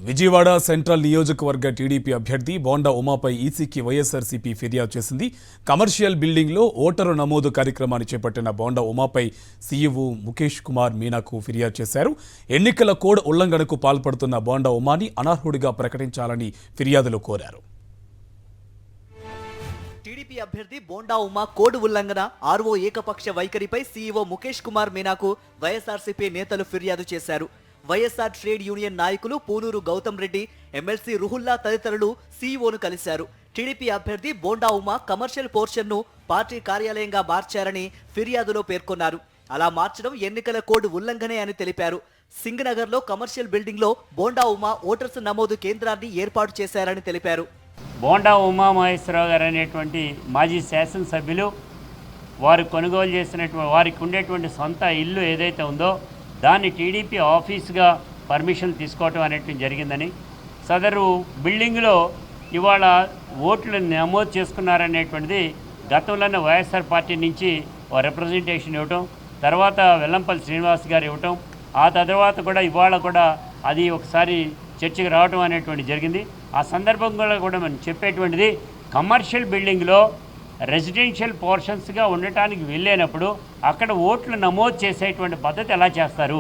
Vijayawada central నియోజకవర్గ TDP అభ్యర్థి బోండా ఉమాపై ఈసీకి వైఎస్ఆర్సీపీ ఫిర్యాదు చేసింది. కమర్షియల్ బిల్డింగ్లో ఓటరు నమోదు కార్యక్రమాన్ని చేపట్టిన బోండా ఉమాపై సీఈఓ ముఖేష్ కుమార్ మీనాకు ఫిర్యాదు చేశారు. ఎన్నికల కోడ్ ఉల్లంఘనకు పాల్పడుతున్న బోండా ఉమాని అనర్హుడిగా ప్రకటించాలని ఫిర్యాదులో కోరారు. టీడీపీ అభ్యర్థి బోండా ఉమా కోడ్ ఉల్లంఘన ఆర్ఓ ఏకపక్ష వైఖరిపై సీఈఓ ముఖేష్ కుమార్ మీనాకు వైఎస్ఆర్సీపీ నేతలు ఫిర్యాదు చేశారు. వైఎస్ఆర్ ట్రేడ్ యూనియన్ నాయకులు పూనూరు గౌతమ్ రెడ్డి, ఎమ్మెల్సీ రుహుల్లా తదితరులు సీఈఓను కలిశారు. టీడీపీ అభ్యర్థి బోండా ఉమా కమర్షియల్ పోర్షన్ను పార్టీ కార్యాలయంగా మార్చారని ఫిర్యాదులో పేర్కొన్నారు. అలా మార్చడం ఎన్నికల కోడ్ ఉల్లంఘనే అని తెలిపారు. సింగనగర్లో కమర్షియల్ బిల్డింగ్లో బోండా ఉమా ఓటర్స్ నమోదు కేంద్రాన్ని ఏర్పాటు చేశారని తెలిపారు. బోండా ఉమామహేశ్వరరావు గారు అనేటువంటి మాజీ శాసనసభ్యులు వారు కొనుగోలు చేసినటువంటి వారికి ఉండేటువంటి సొంత ఇల్లు ఏదైతే ఉందో దాన్ని టీడీపీ ఆఫీస్గా పర్మిషన్ తీసుకోవటం అనేటువంటి జరిగిందని, సదరు బిల్డింగ్లో ఇవాళ ఓట్లు నమోదు చేసుకున్నారనేటువంటిది గతంలోనే వైఎస్ఆర్ పార్టీ నుంచి రిప్రజెంటేషన్ ఇవ్వటం, తర్వాత వెల్లంపల్లి శ్రీనివాస్ గారు ఇవ్వటం, ఆ తర్వాత కూడా ఇవాళ కూడా అది ఒకసారి చర్చకు రావటం అనేటువంటి జరిగింది. ఆ సందర్భంలో కూడా మనం చెప్పేటువంటిది కమర్షియల్ బిల్డింగ్లో రెసిడెన్షియల్ పోర్షన్స్గా ఉండటానికి వెళ్ళేటప్పుడు అక్కడ ఓట్లు నమోదు చేసేటువంటి పద్ధతి ఎలా చేస్తారు?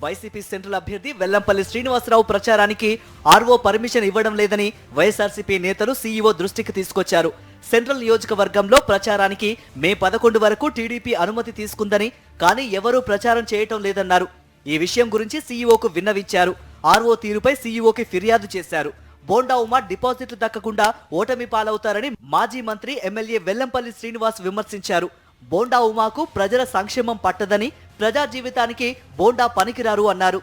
వైసీపీ సెంట్రల్ అభ్యర్థి వెల్లంపల్లి శ్రీనివాసరావు ప్రచారానికి ఆర్ఓ పర్మిషన్ ఇవ్వడం లేదని వైఎస్ఆర్సీపీ నేతలు సీఈఓ దృష్టికి తీసుకొచ్చారు. సెంట్రల్ నియోజకవర్గంలో ప్రచారానికి మే 11 వరకు టీడీపీ అనుమతి తీసుకుందని, కానీ ఎవరూ ప్రచారం చేయటం లేదన్నారు. ఈ విషయం గురించి సీఈఓకు విన్నవించారు. ఆర్ఓ తీరుపై సీఈఓకి ఫిర్యాదు చేశారు. బోండా ఉమా డిపాజిట్లు దక్కకుండా ఓటమి పాలవుతారని మాజీ మంత్రి ఎమ్మెల్యే వెల్లంపల్లి శ్రీనివాస్ విమర్శించారు. బోండా ఉమాకు ప్రజల సంక్షేమం పట్టదని, ప్రజా జీవితానికి బోండా పనికిరారు అన్నారు.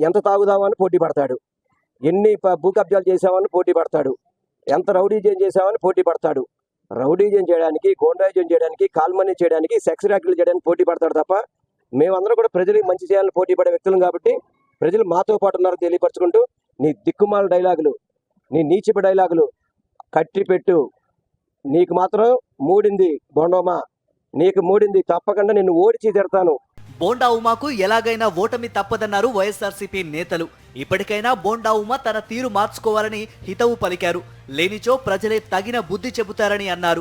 ఎంత తాగుదామని పోటీ పడతాడు, ఎన్ని భూ కబ్జాలు చేసామని పోటీ పడతాడు, ఎంత రౌడీజం చేసామని పోటీ పడతాడు. రౌడీజం చేయడానికి, గోండాయిజం చేయడానికి, కాల్మనీ చేయడానికి, సెక్స్ ర్యాకెట్లు చేయడానికి పోటీ పడతాడు తప్ప మేమందరం కూడా ప్రజలకు మంచి చేయాలని పోటీ పడే వ్యక్తులం కాబట్టి ప్రజలు మాతో పాటు ఉన్నారని తెలియపరచుకుంటూ నీ దిక్కుమాల డైలాగులు, నీ నీచిప డైలాగులు కట్టిపెట్టు. నీకు మాత్రం మూడింది బోండోమా, నీకు మూడింది, తప్పకుండా నిన్ను ఓడిచి తిడతాను. బోండా ఉమాకు ఎలాగైనా ఓటమి తప్పదన్నారు వైఎస్ఆర్సీపీ నేతలు. ఇప్పటికైనా బోండా ఉమా తన తీరు మార్చుకోవాలని హితవు పలికారు. లేనిచో ప్రజలే తగిన బుద్ధి చెబుతారని అన్నారు.